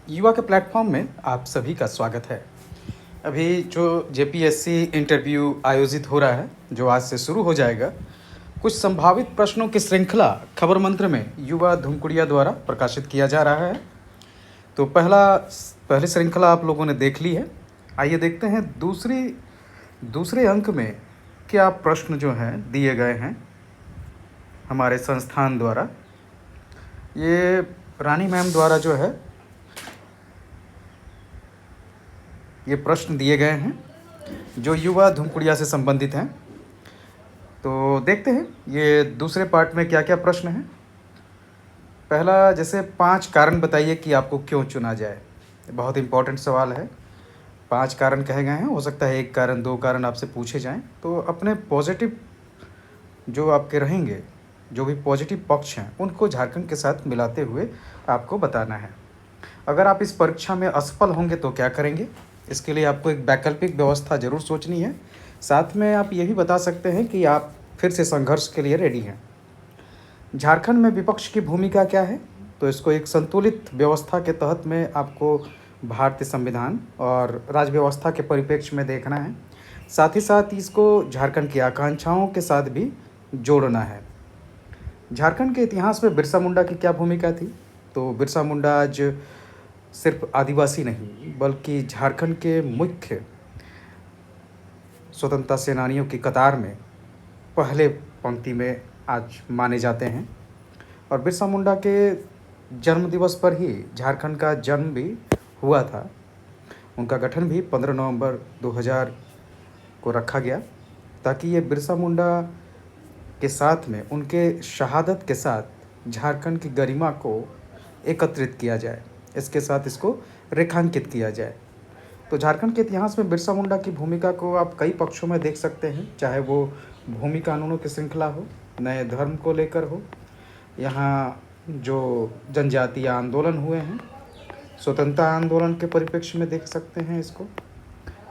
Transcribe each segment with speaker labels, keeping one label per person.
Speaker 1: युवा के प्लेटफॉर्म में आप सभी का स्वागत है। अभी जो जेपीएससी इंटरव्यू आयोजित हो रहा है, जो आज से शुरू हो जाएगा, कुछ संभावित प्रश्नों की श्रृंखला खबर मंत्र में युवा धुमकुड़िया द्वारा प्रकाशित किया जा रहा है। तो पहली श्रृंखला आप लोगों ने देख ली है। आइए देखते हैं दूसरे अंक में क्या प्रश्न जो हैं दिए गए हैं हमारे संस्थान द्वारा। ये रानी मैम द्वारा जो है ये प्रश्न दिए गए हैं जो युवा धुमकुड़िया से संबंधित हैं। तो देखते हैं ये दूसरे पार्ट में क्या क्या प्रश्न हैं। पहला, जैसे 5 कारण बताइए कि आपको क्यों चुना जाए। बहुत इम्पोर्टेंट सवाल है। 5 कारण कहे गए हैं, हो सकता है 1 कारण 2 कारण आपसे पूछे जाएं। तो अपने पॉजिटिव जो आपके रहेंगे, जो भी पॉजिटिव पक्ष हैं, उनको झारखंड के साथ मिलाते हुए आपको बताना है। अगर आप इस परीक्षा में असफल होंगे तो क्या करेंगे, इसके लिए आपको एक वैकल्पिक व्यवस्था ज़रूर सोचनी है। साथ में आप ये भी बता सकते हैं कि आप फिर से संघर्ष के लिए रेडी हैं। झारखंड में विपक्ष की भूमिका क्या है, तो इसको एक संतुलित व्यवस्था के तहत में आपको भारतीय संविधान और राज्य व्यवस्था के परिप्रेक्ष्य में देखना है। साथ ही साथ इसको झारखंड की आकांक्षाओं के साथ भी जोड़ना है। झारखंड के इतिहास में बिरसा मुंडा की क्या भूमिका थी, तो बिरसा मुंडा आज सिर्फ आदिवासी नहीं बल्कि झारखंड के मुख्य स्वतंत्रता सेनानियों की कतार में पहले पंक्ति में आज माने जाते हैं। और बिरसा मुंडा के जन्म दिवस पर ही झारखंड का जन्म भी हुआ था। उनका गठन भी 15 नवंबर 2000 को रखा गया ताकि ये बिरसा मुंडा के साथ में उनके शहादत के साथ झारखंड की गरिमा को एकत्रित किया जाए, इसके साथ इसको रेखांकित किया जाए। तो झारखंड के इतिहास में बिरसा मुंडा की भूमिका को आप कई पक्षों में देख सकते हैं, चाहे वो भूमि कानूनों की श्रृंखला हो, नए धर्म को लेकर हो, यहाँ जो जनजातीय आंदोलन हुए हैं, स्वतंत्रता आंदोलन के परिप्रेक्ष्य में देख सकते हैं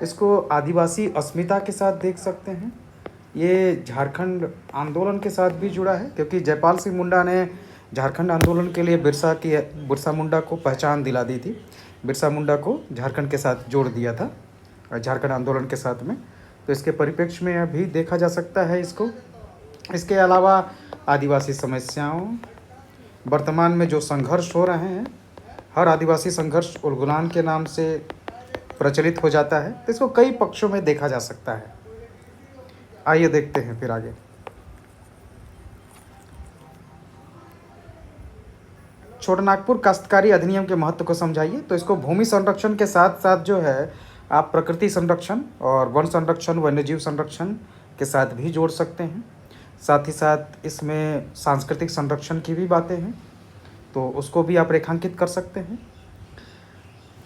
Speaker 1: इसको आदिवासी अस्मिता के साथ देख सकते हैं। ये झारखंड आंदोलन के साथ भी जुड़ा है क्योंकि जयपाल सिंह मुंडा ने झारखंड आंदोलन के लिए बिरसा मुंडा को पहचान दिला दी थी। बिरसा मुंडा को झारखंड के साथ जोड़ दिया था झारखंड आंदोलन के साथ में। तो इसके परिप्रेक्ष्य में अभी देखा जा सकता है इसको। इसके अलावा आदिवासी समस्याओं, वर्तमान में जो संघर्ष हो रहे हैं, हर आदिवासी संघर्ष उलगुलान के नाम से प्रचलित हो जाता है, तो इसको कई पक्षों में देखा जा सकता है। आइए देखते हैं फिर आगे। छोटानागपुर काश्तकारी अधिनियम के महत्व को समझाइए। तो इसको भूमि संरक्षण के साथ साथ जो है आप प्रकृति संरक्षण और वन संरक्षण, वन्यजीव संरक्षण के साथ भी जोड़ सकते हैं। साथ ही साथ इसमें सांस्कृतिक संरक्षण की भी बातें हैं, तो उसको भी आप रेखांकित कर सकते हैं।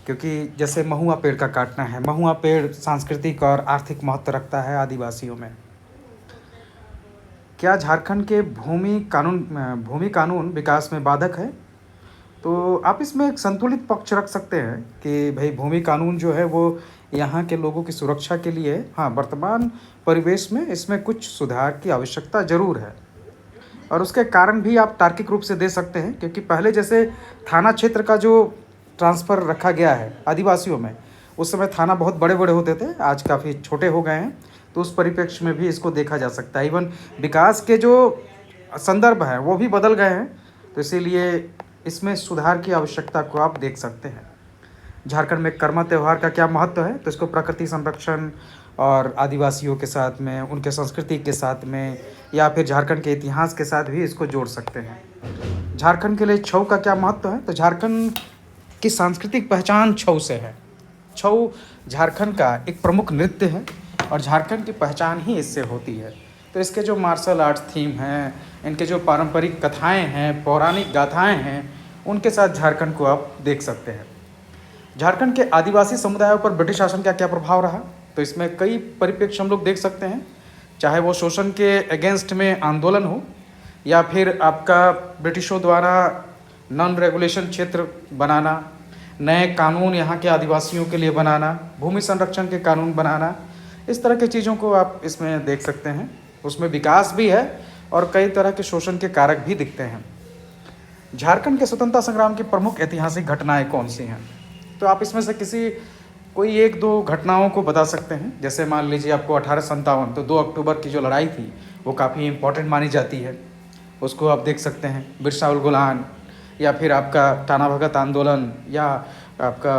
Speaker 1: क्योंकि जैसे महुआ पेड़ का काटना है, महुआ पेड़ सांस्कृतिक और आर्थिक महत्व रखता है आदिवासियों में। क्या झारखंड के भूमि कानून विकास में बाधक है, तो आप इसमें एक संतुलित पक्ष रख सकते हैं कि भाई भूमि कानून जो है वो यहाँ के लोगों की सुरक्षा के लिए, हाँ, वर्तमान परिवेश में इसमें कुछ सुधार की आवश्यकता ज़रूर है। और उसके कारण भी आप तार्किक रूप से दे सकते हैं क्योंकि पहले जैसे थाना क्षेत्र का जो ट्रांसफ़र रखा गया है आदिवासियों में, उस समय थाना बहुत बड़े बड़े होते थे, आज काफ़ी छोटे हो गए हैं। तो उस परिप्रेक्ष्य में भी इसको देखा जा सकता है। इवन विकास के जो संदर्भ हैं वो भी बदल गए हैं, तो इसीलिए इसमें सुधार की आवश्यकता को आप देख सकते हैं। झारखंड में कर्मा त्यौहार का क्या महत्व है, तो इसको प्रकृति संरक्षण और आदिवासियों के साथ में, उनके संस्कृति के साथ में, या फिर झारखंड के इतिहास के साथ भी इसको जोड़ सकते हैं। झारखंड के लिए छऊ का क्या महत्व है, तो झारखंड की सांस्कृतिक पहचान छऊ से है। छऊ झारखंड का एक प्रमुख नृत्य है और झारखंड की पहचान ही इससे होती है। तो इसके जो मार्शल आर्ट्स थीम हैं, इनके जो पारंपरिक कथाएं हैं, पौराणिक गाथाएं हैं, उनके साथ झारखंड को आप देख सकते हैं। झारखंड के आदिवासी समुदायों पर ब्रिटिश शासन का क्या प्रभाव रहा, तो इसमें कई परिप्रेक्ष्य हम लोग देख सकते हैं, चाहे वो शोषण के अगेंस्ट में आंदोलन हो या फिर आपका ब्रिटिशों द्वारा नॉन रेगुलेशन क्षेत्र बनाना, नए कानून यहाँ के आदिवासियों के लिए बनाना, भूमि संरक्षण के कानून बनाना, इस तरह की चीज़ों को आप इसमें देख सकते हैं। उसमें विकास भी है और कई तरह के शोषण के कारक भी दिखते हैं। झारखंड के स्वतंत्रता संग्राम की प्रमुख ऐतिहासिक घटनाएं कौन सी हैं, तो आप इसमें से किसी कोई एक दो घटनाओं को बता सकते हैं। जैसे मान लीजिए आपको 1857 तो 2 अक्टूबर की जो लड़ाई थी वो काफ़ी इम्पोर्टेंट मानी जाती है, उसको आप देख सकते हैं। बिरसा उल गुलान, या फिर आपका टाना भगत आंदोलन, या आपका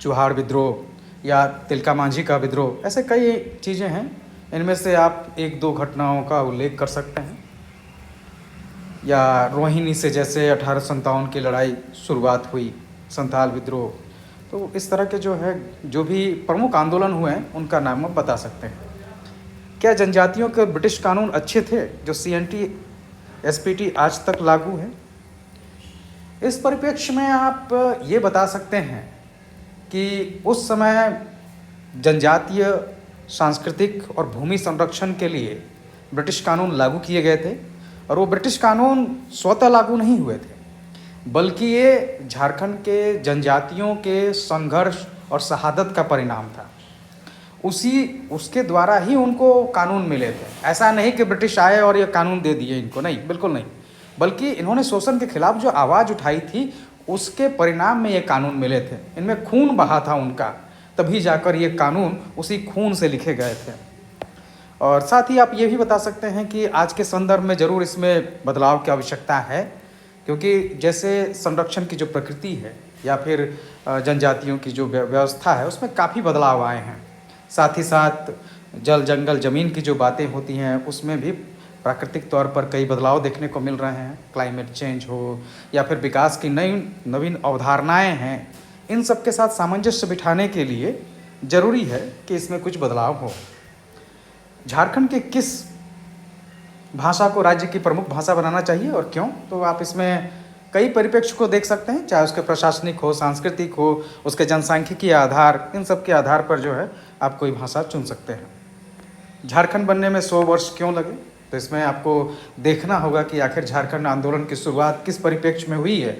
Speaker 1: चुहाड़ विद्रोह, या तिलका मांझी का विद्रोह, ऐसे कई चीज़ें हैं। इनमें से आप एक दो घटनाओं का उल्लेख कर सकते हैं। या रोहिणी से जैसे 1857 की लड़ाई शुरुआत हुई, संथाल विद्रोह, तो इस तरह के जो है जो भी प्रमुख आंदोलन हुए हैं उनका नाम आप बता सकते हैं। क्या जनजातियों के ब्रिटिश कानून अच्छे थे जो CNT SPT आज तक लागू है? इस परिप्रेक्ष्य में आप ये बता सकते हैं कि उस समय जनजातीय, सांस्कृतिक और भूमि संरक्षण के लिए ब्रिटिश कानून लागू किए गए थे, और वो ब्रिटिश कानून स्वतः लागू नहीं हुए थे, बल्कि ये झारखंड के जनजातियों के संघर्ष और शहादत का परिणाम था। उसके द्वारा ही उनको कानून मिले थे। ऐसा नहीं कि ब्रिटिश आए और ये कानून दे दिए इनको, नहीं, बिल्कुल नहीं, बल्कि इन्होंने शोषण के खिलाफ जो आवाज़ उठाई थी उसके परिणाम में ये कानून मिले थे। इनमें खून बहा था उनका, तभी जाकर ये कानून उसी खून से लिखे गए थे। और साथ ही आप ये भी बता सकते हैं कि आज के संदर्भ में ज़रूर इसमें बदलाव की आवश्यकता है, क्योंकि जैसे संरक्षण की जो प्रकृति है या फिर जनजातियों की जो व्यवस्था है उसमें काफ़ी बदलाव आए हैं। साथ ही साथ जल जंगल ज़मीन की जो बातें होती हैं उसमें भी प्राकृतिक तौर पर कई बदलाव देखने को मिल रहे हैं। क्लाइमेट चेंज हो या फिर विकास की नई नवीन अवधारणाएं हैं, इन सब के साथ सामंजस्य बिठाने के लिए ज़रूरी है कि इसमें कुछ बदलाव हो। झारखंड के किस भाषा को राज्य की प्रमुख भाषा बनाना चाहिए और क्यों? तो आप इसमें कई परिप्रेक्ष्य को देख सकते हैं, चाहे उसके प्रशासनिक हो, सांस्कृतिक हो, उसके जनसांख्यिकीय आधार, इन सब के आधार पर जो है आप कोई भाषा चुन सकते हैं। झारखंड बनने में 100 वर्ष क्यों लगे? तो इसमें आपको देखना होगा कि आखिर झारखंड आंदोलन की शुरुआत किस परिप्रेक्ष्य में हुई है,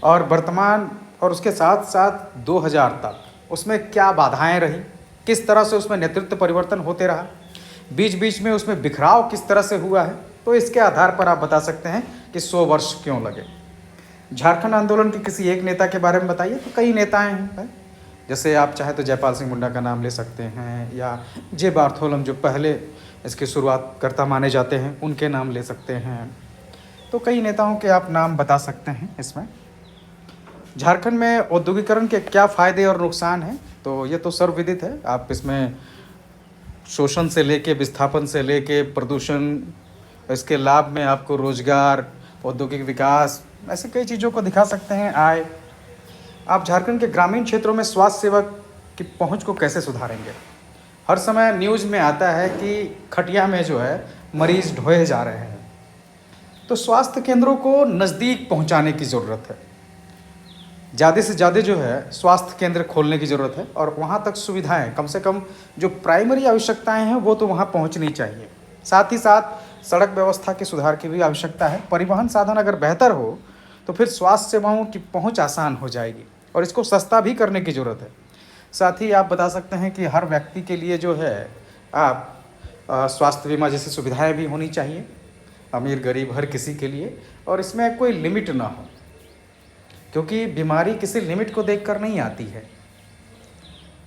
Speaker 1: और वर्तमान और उसके साथ साथ 2000 तक उसमें क्या बाधाएं रही, किस तरह से उसमें नेतृत्व परिवर्तन होते रहा, बीच बीच में उसमें बिखराव किस तरह से हुआ है। तो इसके आधार पर आप बता सकते हैं कि 100 वर्ष क्यों लगे। झारखंड आंदोलन के किसी एक नेता के बारे में बताइए, तो कई नेताएं हैं। जैसे आप चाहे तो जयपाल सिंह मुंडा का नाम ले सकते हैं, या जे बार्थोलम जो पहले इसकी शुरुआत करता माने जाते हैं उनके नाम ले सकते हैं। तो कई नेताओं के आप नाम बता सकते हैं इसमें। झारखंड में औद्योगिकरण के क्या फ़ायदे और नुकसान हैं? तो ये तो सर्वविदित है। आप इसमें शोषण से लेके, विस्थापन से लेके, प्रदूषण, इसके लाभ में आपको रोजगार, औद्योगिक विकास, ऐसे कई चीज़ों को दिखा सकते हैं। आय, आप झारखंड के ग्रामीण क्षेत्रों में स्वास्थ्य सेवा की पहुंच को कैसे सुधारेंगे? हर समय न्यूज़ में आता है कि खटिया में जो है मरीज ढोए जा रहे हैं, तो स्वास्थ्य केंद्रों को नज़दीक पहुंचाने की ज़रूरत है। ज़्यादा से ज़्यादा जो है स्वास्थ्य केंद्र खोलने की ज़रूरत है, और वहाँ तक सुविधाएं, कम से कम जो प्राइमरी आवश्यकताएं हैं वो तो वहाँ पहुँचनी चाहिए। साथ ही साथ सड़क व्यवस्था के सुधार की भी आवश्यकता है। परिवहन साधन अगर बेहतर हो तो फिर स्वास्थ्य सेवाओं की पहुँच आसान हो जाएगी, और इसको सस्ता भी करने की ज़रूरत है। साथ ही आप बता सकते हैं कि हर व्यक्ति के लिए जो है आप स्वास्थ्य बीमा जैसी सुविधाएं भी होनी चाहिए, अमीर गरीब हर किसी के लिए, और इसमें कोई लिमिट ना हो, क्योंकि बीमारी किसी लिमिट को देखकर नहीं आती है।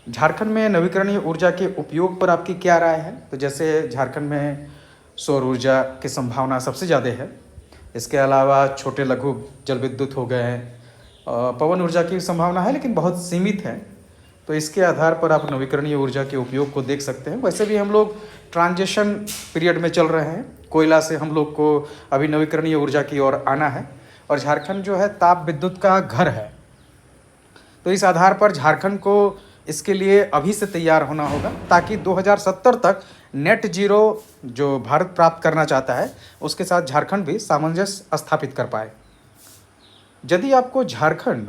Speaker 1: झारखंड में नवीकरणीय ऊर्जा के उपयोग पर आपकी क्या राय है? तो जैसे झारखंड में सौर ऊर्जा की संभावना सबसे ज़्यादा है। इसके अलावा छोटे लघु जल विद्युत हो गए हैं, पवन ऊर्जा की संभावना है लेकिन बहुत सीमित है। तो इसके आधार पर आप नवीकरणीय ऊर्जा के उपयोग को देख सकते हैं। वैसे भी हम लोग ट्रांजिशन पीरियड में चल रहे हैं, कोयला से हम लोग को अभी नवीकरणीय ऊर्जा की ओर आना है, और झारखंड जो है ताप विद्युत का घर है। तो इस आधार पर झारखंड को इसके लिए अभी से तैयार होना होगा, ताकि 2070 तक नेट जीरो जो भारत प्राप्त करना चाहता है उसके साथ झारखंड भी सामंजस्य स्थापित कर पाए। यदि आपको झारखंड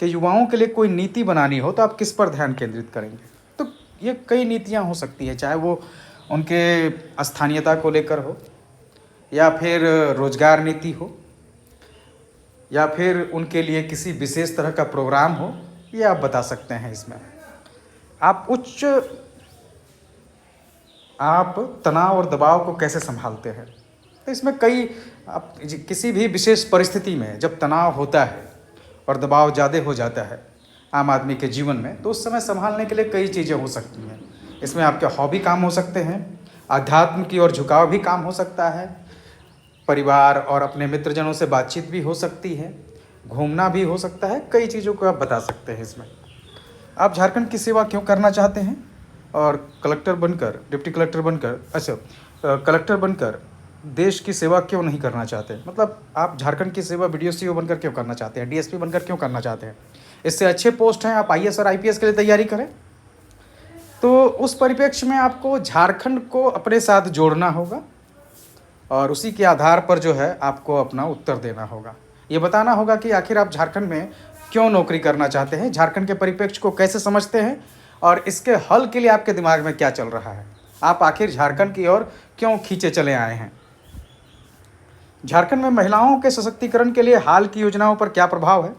Speaker 1: के युवाओं के लिए कोई नीति बनानी हो तो आप किस पर ध्यान केंद्रित करेंगे? तो ये कई नीतियां हो सकती है, चाहे वो उनके स्थानीयता को लेकर हो, या फिर रोजगार नीति हो, या फिर उनके लिए किसी विशेष तरह का प्रोग्राम हो, ये आप बता सकते हैं। इसमें आप तनाव और दबाव को कैसे संभालते हैं? तो इसमें कई, आप किसी भी विशेष परिस्थिति में जब तनाव होता है और दबाव ज़्यादा हो जाता है आम आदमी के जीवन में, तो उस समय संभालने के लिए कई चीज़ें हो सकती हैं। इसमें आपके हॉबी काम हो सकते हैं, अध्यात्म की ओर झुकाव भी काम हो सकता है, परिवार और अपने मित्रजनों से बातचीत भी हो सकती है, घूमना भी हो सकता है, कई चीज़ों को आप बता सकते हैं इसमें। आप झारखंड की सेवा क्यों करना चाहते हैं और कलेक्टर बनकर, डिप्टी कलेक्टर बनकर, कलेक्टर बनकर देश की सेवा क्यों नहीं करना चाहते? मतलब आप झारखंड की सेवा BDO बनकर क्यों करना चाहते हैं, DSP बनकर क्यों करना चाहते हैं? इससे अच्छे पोस्ट हैं, आप IAS और IPS के लिए तैयारी करें। तो उस परिप्रेक्ष्य में आपको झारखंड को अपने साथ जोड़ना होगा और उसी के आधार पर जो है आपको अपना उत्तर देना होगा। ये बताना होगा कि आखिर आप झारखंड में क्यों नौकरी करना चाहते हैं, झारखंड के परिप्रेक्ष्य को कैसे समझते हैं और इसके हल के लिए आपके दिमाग में क्या चल रहा है, आप आखिर झारखंड की ओर क्यों खींचे चले आए हैं। झारखंड में महिलाओं के सशक्तिकरण के लिए हाल की योजनाओं पर क्या प्रभाव है?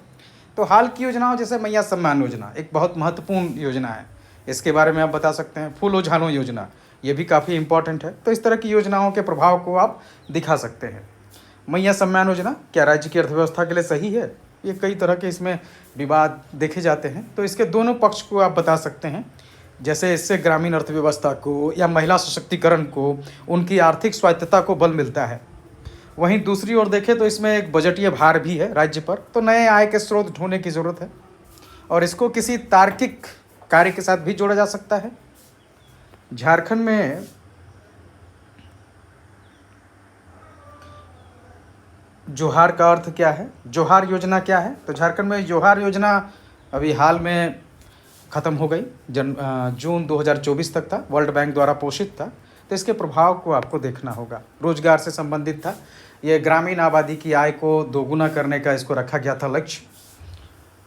Speaker 1: तो हाल की योजनाओं जैसे मैया सम्मान योजना एक बहुत महत्वपूर्ण योजना है, इसके बारे में आप बता सकते हैं। फूलो झानो योजना, ये भी काफ़ी इम्पॉर्टेंट है। तो इस तरह की योजनाओं के प्रभाव को आप दिखा सकते हैं। मैया सम्मान योजना क्या राज्य की अर्थव्यवस्था के लिए सही है? ये कई तरह के इसमें विवाद देखे जाते हैं, तो इसके दोनों पक्ष को आप बता सकते हैं। जैसे इससे ग्रामीण अर्थव्यवस्था को या महिला सशक्तिकरण को, उनकी आर्थिक स्वायत्तता को बल मिलता है। वहीं दूसरी ओर देखें तो इसमें एक बजटीय भार भी है राज्य पर, तो नए आय के स्रोत ढूंढने की ज़रूरत है और इसको किसी तार्किक कार्य के साथ भी जोड़ा जा सकता है। झारखंड में जोहार का अर्थ क्या है, जोहार योजना क्या है? तो झारखंड में जोहार योजना अभी हाल में ख़त्म हो गई, जून 2024 तक था, वर्ल्ड बैंक द्वारा पोषित था। तो इसके प्रभाव को आपको देखना होगा। रोजगार से संबंधित था, ये ग्रामीण आबादी की आय को दोगुना करने का इसको रखा गया था लक्ष्य।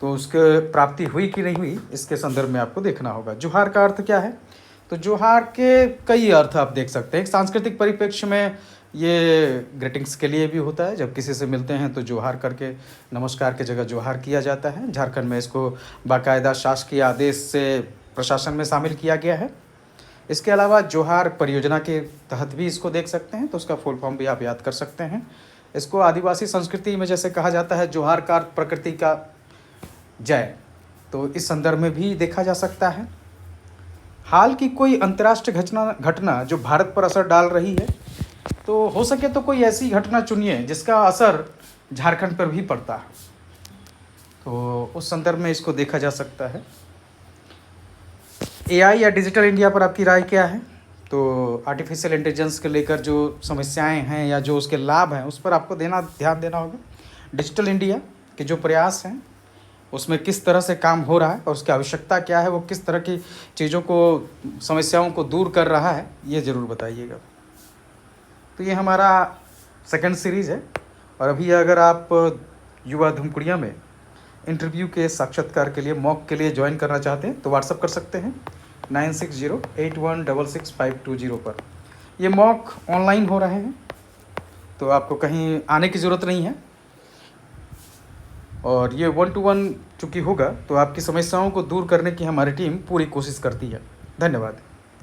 Speaker 1: तो उसके प्राप्ति हुई कि नहीं हुई, इसके संदर्भ में आपको देखना होगा। जोहार का अर्थ क्या है? तो जोहार के कई अर्थ आप देख सकते हैं। सांस्कृतिक परिप्रेक्ष्य में ये ग्रीटिंग्स के लिए भी होता है, जब किसी से मिलते हैं तो जोहार करके नमस्कार की जगह जोहार किया जाता है। झारखंड में इसको बाकायदा शासकीय आदेश से प्रशासन में शामिल किया गया है। इसके अलावा जोहार परियोजना के तहत भी इसको देख सकते हैं, तो उसका फुल फॉर्म भी आप याद कर सकते हैं। इसको आदिवासी संस्कृति में जैसे कहा जाता है जोहार का अर्थ प्रकृति का जय, तो इस संदर्भ में भी देखा जा सकता है। हाल की कोई अंतर्राष्ट्रीय घटना जो भारत पर असर डाल रही है, तो हो सके तो कोई ऐसी घटना चुनिए जिसका असर झारखंड पर भी पड़ता है, तो उस संदर्भ में इसको देखा जा सकता है। AI या डिजिटल इंडिया पर आपकी राय क्या है? तो आर्टिफिशियल इंटेलिजेंस के लेकर जो समस्याएं हैं या जो उसके लाभ हैं, उस पर आपको ध्यान देना होगा। डिजिटल इंडिया के जो प्रयास हैं उसमें किस तरह से काम हो रहा है और उसकी आवश्यकता क्या है, वो किस तरह की चीज़ों को, समस्याओं को दूर कर रहा है, ये ज़रूर बताइएगा। तो ये हमारा सेकंड सीरीज़ है और अभी अगर आप युवा धूमकुड़िया में इंटरव्यू के साक्षात्कार के लिए, मॉक के लिए ज्वाइन करना चाहते हैं तो व्हाट्सअप कर सकते हैं 9608166520 पर। ये मॉक ऑनलाइन हो रहे हैं, तो आपको कहीं आने की ज़रूरत नहीं है और ये 1-to-1 चूँकि होगा तो आपकी समस्याओं को दूर करने की हमारी टीम पूरी कोशिश करती है। धन्यवाद।